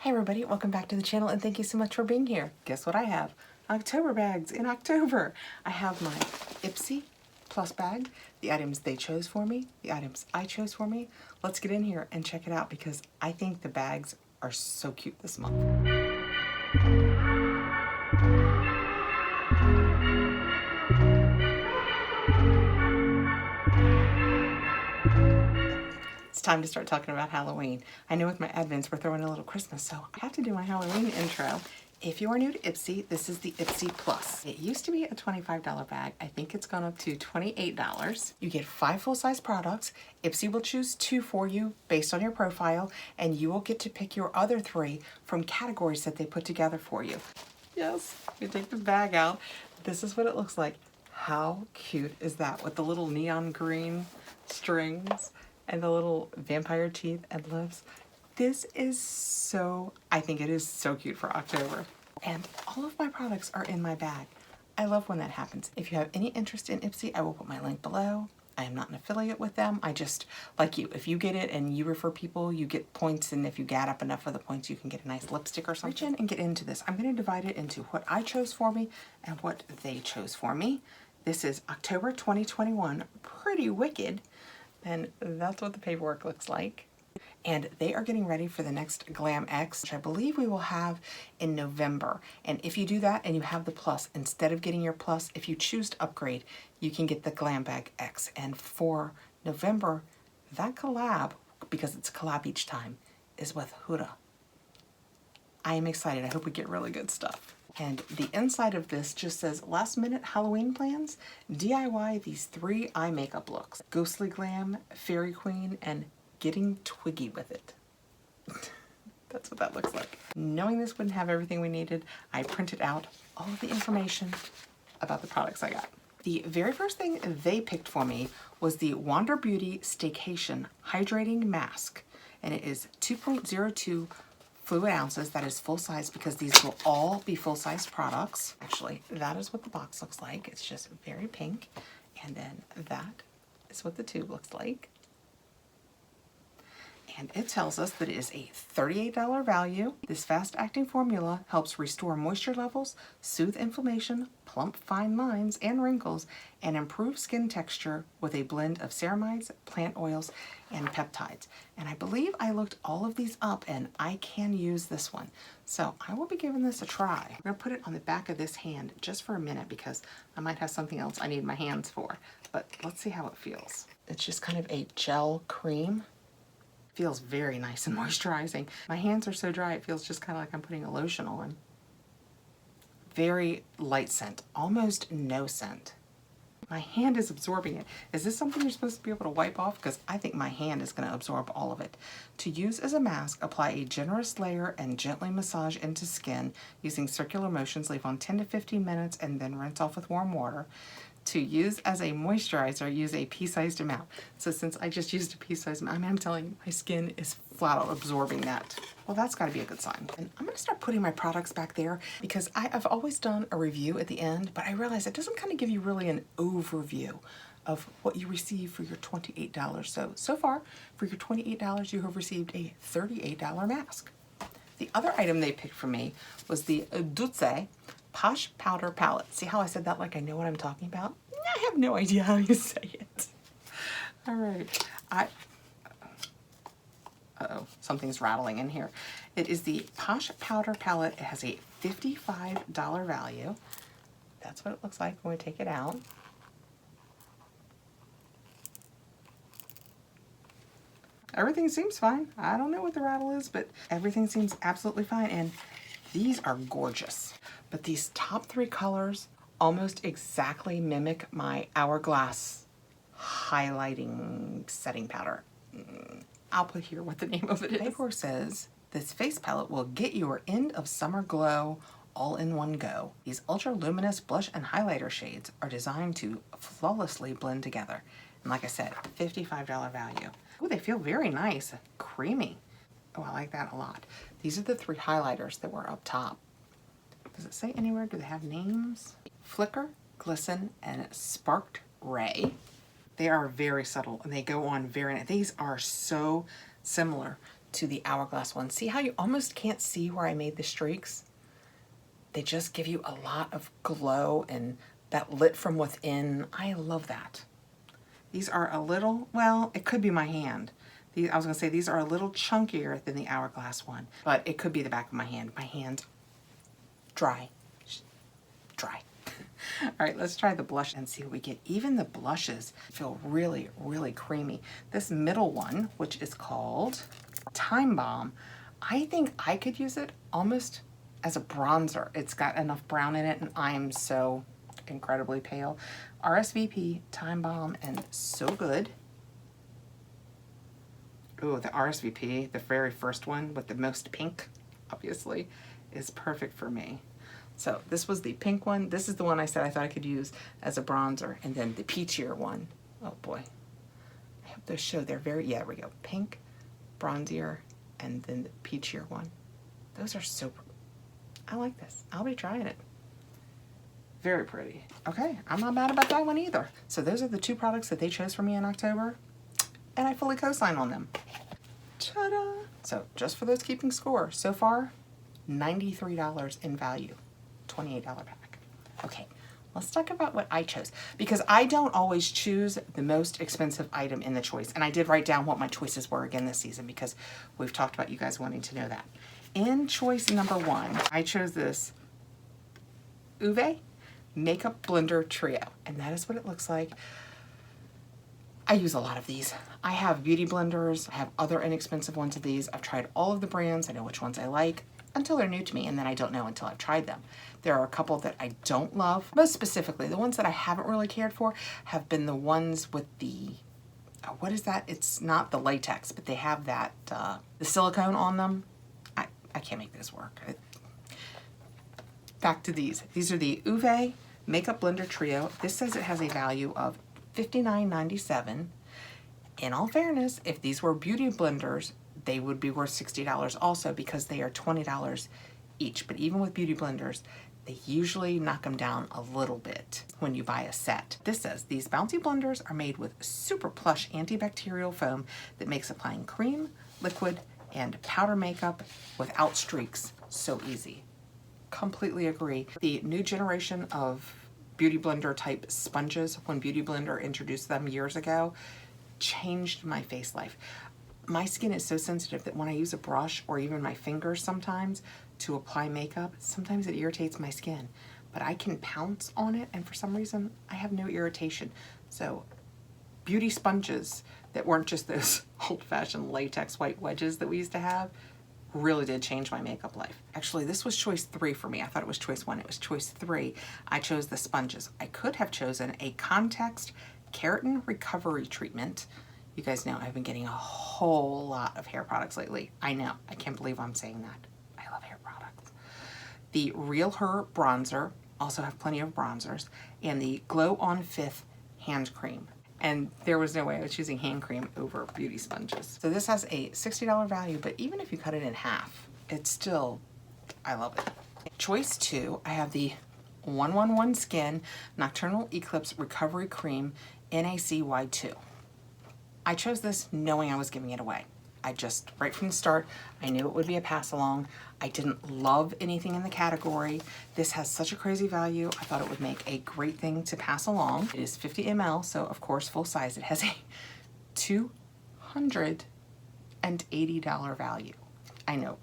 Hey everybody, welcome back to the channel and thank you so much for being here. Guess what I have? October bags in October. I have my Ipsy Plus bag, the items they chose for me, the items I chose for me. Let's get in here and check it out because I think the bags are so cute this month. It's time to start talking about Halloween. I know with my Advents we're throwing a little Christmas, so I have to do my Halloween intro. If you are new to Ipsy, this is the Ipsy Plus. It used to be a $25 bag. I think it's gone up to $28. You get 5 full-size products. Ipsy will choose 2 for you based on your profile, and you will get to pick your other 3 from categories that they put together for you. Yes, you take the bag out. This is what it looks like. How cute is that with the little neon green strings and the little vampire teeth and lips? This is so, I think it is so cute for October. And all of my products are in my bag. I love when that happens. If you have any interest in Ipsy, I will put my link below. I am not an affiliate with them. I just, like you, if you get it and you refer people, you get points, and if you add up enough of the points, you can get a nice lipstick or something. Reach in and get into this. I'm gonna divide it into what I chose for me and what they chose for me. This is October 2021, Pretty Wicked, and that's what the paperwork looks like. And they are getting ready for the next Glam X, which I believe we will have in November. And if you do that and you have the Plus, instead of getting your Plus, if you choose to upgrade, you can get the Glambag X. And for November, that collab, because it's a collab each time, is with Huda. I am excited. I hope we get really good stuff. And the inside of this just says, last minute Halloween plans, DIY these 3 eye makeup looks. Ghostly Glam, Fairy Queen, and Getting Twiggy with it. That's what that looks like. Knowing this wouldn't have everything we needed, I printed out all of the information about the products I got. The very first thing they picked for me was the Wander Beauty Staycation Hydrating Mask. And it is 2.02 fluid ounces. That is full size because these will all be full-size products. Actually, that is what the box looks like. It's just very pink. And then that is what the tube looks like. And it tells us that it is a $38 value. This fast-acting formula helps restore moisture levels, soothe inflammation, plump fine lines and wrinkles, and improve skin texture with a blend of ceramides, plant oils, and peptides. And I believe I looked all of these up and I can use this one. So I will be giving this a try. I'm gonna put it on the back of this hand just for a minute because I might have something else I need my hands for. But let's see how it feels. It's just kind of a gel cream. Feels very nice and moisturizing. My hands are so dry, it feels just kind of like I'm putting a lotion on. Very light scent, almost no scent. My hand is absorbing it. Is this something you're supposed to be able to wipe off? Because I think my hand is going to absorb all of it. To use as a mask, apply a generous layer and gently massage into skin using circular motions. Leave on 10 to 15 minutes and then rinse off with warm water. To use as a moisturizer, use a pea-sized amount. So since I just used a pea-sized amount, I'm telling you, my skin is flat out absorbing that. Well, that's gotta be a good sign. And I'm gonna start putting my products back there because I've always done a review at the end, but I realize it doesn't kind of give you really an overview of what you receive for your $28. So far, for your $28, you have received a $38 mask. The other item they picked for me was the Dulce Posh Powder Palette. See how I said that like I know what I'm talking about? I have no idea how you say it. All right. Uh-oh, something's rattling in here. It is the Posh Powder Palette. It has a $55 value. That's what it looks like when we take it out. Everything seems fine. I don't know what the rattle is, but everything seems absolutely fine. And these are gorgeous. But these top 3 colors almost exactly mimic my Hourglass highlighting setting powder. I'll put here what the name of it is. The paper says, this face palette will get your end of summer glow all in one go. These ultra luminous blush and highlighter shades are designed to flawlessly blend together. And like I said, $55 value. Oh, they feel very nice, creamy. Oh, I like that a lot. These are the 3 highlighters that were up top. Does it say anywhere? Do they have names? Flicker, Glisten, and Sparked Ray. They are very subtle and they go on very nice. These are so similar to the Hourglass one. See how you almost can't see where I made the streaks? They just give you a lot of glow and that lit from within. I love that. These are a little, well, it could be my hand. I was gonna say these are a little chunkier than the Hourglass one, but it could be the back of my hand. My hand's dry. All right, let's try the blush and see what we get. Even the blushes feel really, really creamy. This middle one, which is called Time Bomb, I think I could use it almost as a bronzer. It's got enough brown in it, and I'm so incredibly pale. RSVP, Time Bomb, and So Good. Ooh, the RSVP, the very first one with the most pink, obviously, is perfect for me. So this was the pink one. This is the one I said I thought I could use as a bronzer. And then the peachier one. Oh boy. I hope those show. They're very, yeah, there we go. Pink, bronzier, and then the peachier one. Those are so, I like this. I'll be trying it. Very pretty. Okay, I'm not mad about that one either. So those are the two products that they chose for me in October. And I fully co-sign on them. Ta-da! So just for those keeping score, so far, $93 in value. $28 pack. Okay, let's talk about what I chose, because I don't always choose the most expensive item in the choice, and I did write down what my choices were again this season because we've talked about you guys wanting to know that. In choice number 1, I chose this Uve Makeup Blender Trio, and that is what it looks like. I use a lot of these. I have beauty blenders, I have other inexpensive ones of these. I've tried all of the brands, I know which ones I like, until they're new to me, and then I don't know until I've tried them. There are a couple that I don't love. Most specifically, the ones that I haven't really cared for have been the ones with the, what is that? It's not the latex, but they have that, the silicone on them. I can't make this work. Back to these. These are the Uve Makeup Blender Trio. This says it has a value of $59.97. In all fairness, if these were beauty blenders, they would be worth $60 also because they are $20 each. But even with beauty blenders, they usually knock them down a little bit when you buy a set. This says these bouncy blenders are made with super plush antibacterial foam that makes applying cream, liquid, and powder makeup without streaks so easy. Completely agree. The new generation of beauty blender type sponges, when Beauty Blender introduced them years ago, changed my face life. My skin is so sensitive that when I use a brush or even my fingers sometimes to apply makeup, sometimes it irritates my skin. But I can pounce on it, and for some reason, I have no irritation. So beauty sponges that weren't just those old-fashioned latex white wedges that we used to have really did change my makeup life. Actually, this was choice 3 for me. I thought it was choice 1. It was choice 3. I chose the sponges. I could have chosen a Context Keratin Recovery Treatment. You guys know I've been getting a whole lot of hair products lately. I know. I can't believe I'm saying that. I love hair products. The Real Her Bronzer. Also have plenty of bronzers. And the Glow on Fifth Hand Cream. And there was no way I was choosing hand cream over beauty sponges. So this has a $60 value, but even if you cut it in half, it's still, I love it. Choice 2, I have the 111 Skin Nocturnal Eclipse Recovery Cream NACY2. I chose this knowing I was giving it away. I just, right from the start, I knew it would be a pass along. I didn't love anything in the category. This has such a crazy value. I thought it would make a great thing to pass along. It is 50 ml, so of course full size. It has a $280 value. I know.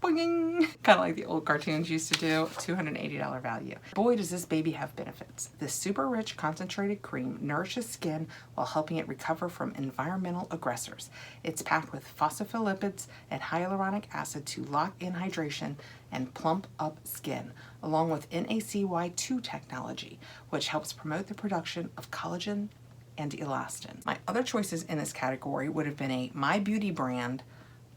Boing! Kind of like the old cartoons used to do. $280 value. Boy, does this baby have benefits. This super rich concentrated cream nourishes skin while helping it recover from environmental aggressors. It's packed with phospholipids and hyaluronic acid to lock in hydration and plump up skin, along with NACY2 technology, which helps promote the production of collagen and elastin. My other choices in this category would have been a My Beauty brand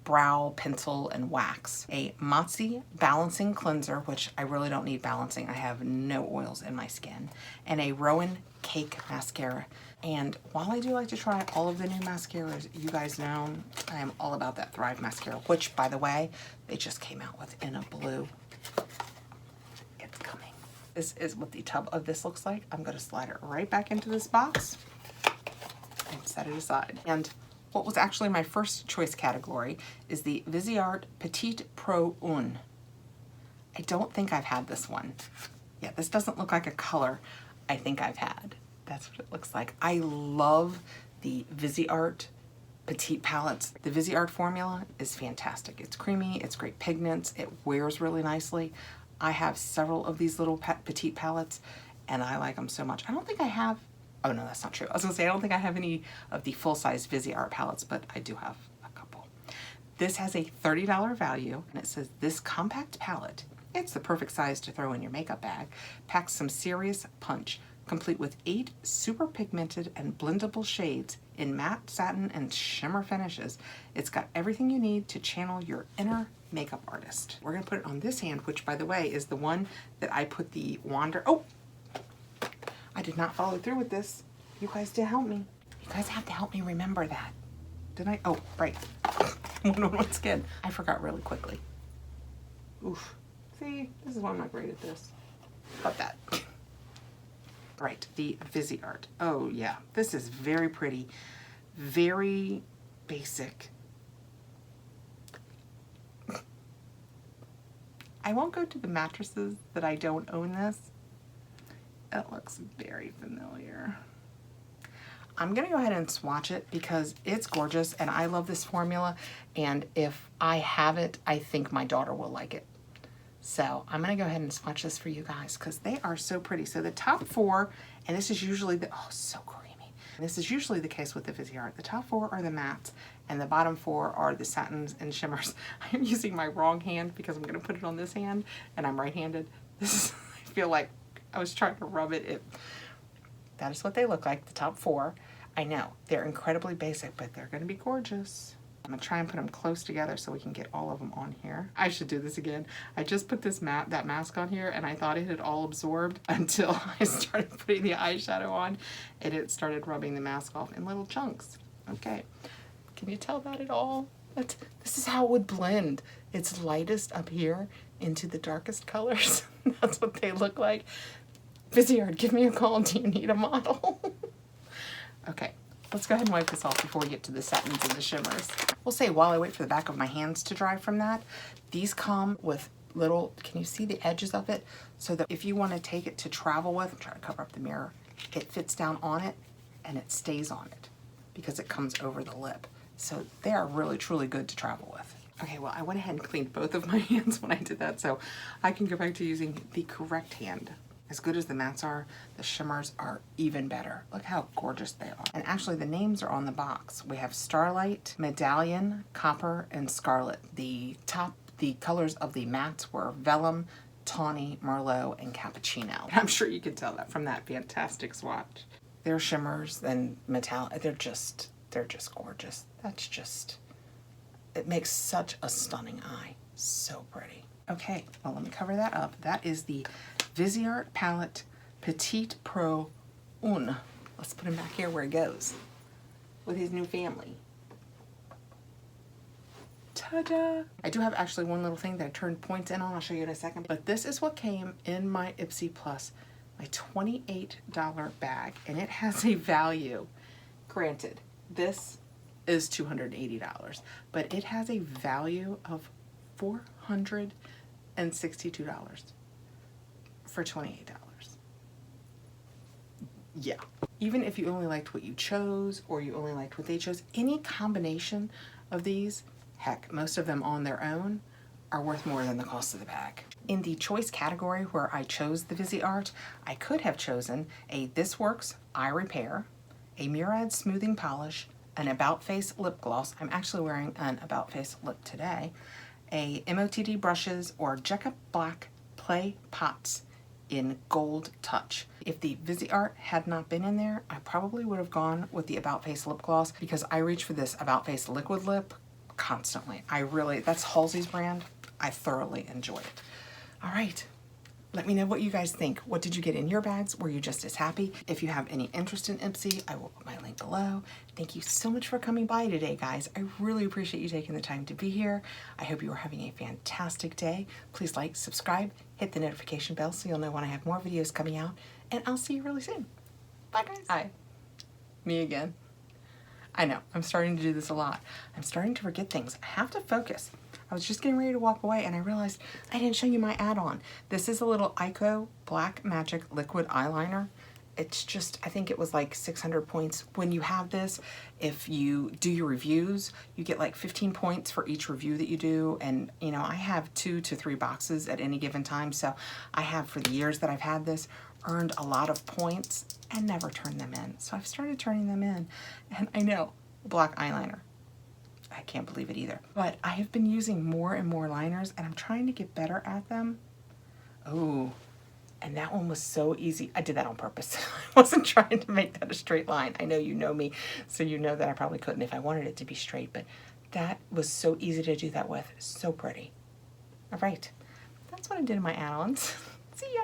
brow pencil and wax, a Motzi balancing cleanser, which I really don't need balancing. I have no oils in my skin, and a Rowan Cake mascara. And while I do like to try all of the new mascaras, you guys know I am all about that Thrive mascara, which, by the way, they just came out with in a blue. It's coming. This is what the tub of this looks like. I'm going to slide it right back into this box and set it aside. And What was actually my first choice category is the Viseart Petite Pro Un. I don't think I've had this one. Yeah, this doesn't look like a color I think I've had. That's what it looks like. I love the Viseart Petite palettes. The Viseart formula is fantastic. It's creamy, it's great pigments, it wears really nicely. I have several of these little petite palettes and I like them so much. I don't think I have, oh no, that's not true. I was gonna say I don't think I have any of the full-size Viseart palettes, but I do have a couple. This has a $30 value and it says this compact palette, it's the perfect size to throw in your makeup bag, packs some serious punch, complete with 8 super pigmented and blendable shades in matte, satin, and shimmer finishes. It's got everything you need to channel your inner makeup artist. We're gonna put it on this hand, which by the way is the one that I put the wander, oh, I did not follow through with this. You guys did help me. You guys have to help me remember that. Did I? Oh, right. One on one skin. I forgot really quickly. Oof. See, this is why I'm not great at this. Cut that. Right, the Viseart. Oh yeah, this is very pretty, very basic. I won't go to the mattresses that I don't own this. It looks very familiar. I'm gonna go ahead and swatch it because it's gorgeous and I love this formula, and if I have it, I think my daughter will like it. So I'm gonna go ahead and swatch this for you guys because they are so pretty. So the top 4, and this is usually the, oh, so creamy. And this is usually the case with the Viseart. The top 4 are the mattes and the bottom 4 are the satins and shimmers. I'm using my wrong hand because I'm gonna put it on this hand and I'm right-handed. This is, I feel like I was trying to rub it. That is what they look like, the top 4. I know, they're incredibly basic, but they're gonna be gorgeous. I'm gonna try and put them close together so we can get all of them on here. I should do this again. I just put this that mask on here and I thought it had all absorbed until I started putting the eyeshadow on and it started rubbing the mask off in little chunks. Okay, can you tell that at all? This is how it would blend. It's lightest up here into the darkest colors. That's what they look like. Viseart, give me a call. Do you need a model? Okay. Let's go ahead and wipe this off before we get to the satins and the shimmers. We'll say while I wait for the back of my hands to dry from that, these come with little, can you see the edges of it? So that if you want to take it to travel with, I'm trying to cover up the mirror, it fits down on it and it stays on it because it comes over the lip. So they are really, truly good to travel with. Okay, well, I went ahead and cleaned both of my hands when I did that, so I can go back to using the correct hand. As good as the mattes are, the shimmers are even better. Look how gorgeous they are. And actually the names are on the box. We have Starlight, Medallion, Copper, and Scarlet. The colors of the mattes were Vellum, Tawny, Merlot, and Cappuccino. I'm sure you can tell that from that fantastic swatch. They're shimmers and metallic, they're just gorgeous. That's just, it makes such a stunning eye. So pretty. Okay, well let me cover that up. That is the Viseart Palette Petite Pro Un. Let's put him back here where he goes with his new family. Ta-da! I do have actually one little thing that I turned points in on. I'll show you in a second. But this is what came in my Ipsy Plus, my $28 bag, and it has a value. Granted, this is $280, but it has a value of $462 for $28. Yeah. Even if you only liked what you chose or you only liked what they chose, any combination of these, heck, most of them on their own, are worth more than the cost of the bag. In the choice category where I chose the Viseart, I could have chosen a This Works Eye Repair, a Murad Smoothing Polish, an About Face Lip Gloss. I'm actually wearing an About Face lip today. A MOTD brushes or Jecca Black Play Pots in Gold Touch. If the Viseart had not been in there, I probably would have gone with the About Face lip gloss because I reach for this About Face liquid lip constantly. That's Halsey's brand. I thoroughly enjoy it. All right, let me know what you guys think. What did you get in your bags? Were you just as happy? If you have any interest in Ipsy, I will put my link below. Thank you so much for coming by today, guys. I really appreciate you taking the time to be here. I hope you are having a fantastic day. Please like, subscribe, hit the notification bell so you'll know when I have more videos coming out, and I'll see you really soon. Bye, guys. Hi, me again. I know, I'm starting to do this a lot. I'm starting to forget things. I have to focus. I was just getting ready to walk away and I realized I didn't show you my add-on. This is a little Ico Black Magic Liquid Eyeliner. It's just, I think it was like 600 points. When you have this, if you do your reviews, you get like 15 points for each review that you do. And you know, I have 2 to 3 boxes at any given time. So I have, for the years that I've had this, earned a lot of points and never turned them in. So I've started turning them in. And I know, black eyeliner. I can't believe it either. But I have been using more and more liners and I'm trying to get better at them. Oh, and that one was so easy. I did that on purpose. I wasn't trying to make that a straight line. I know you know me, so you know that I probably couldn't if I wanted it to be straight, but that was so easy to do that with. So pretty. All right, that's what I did in my add-ons. See ya.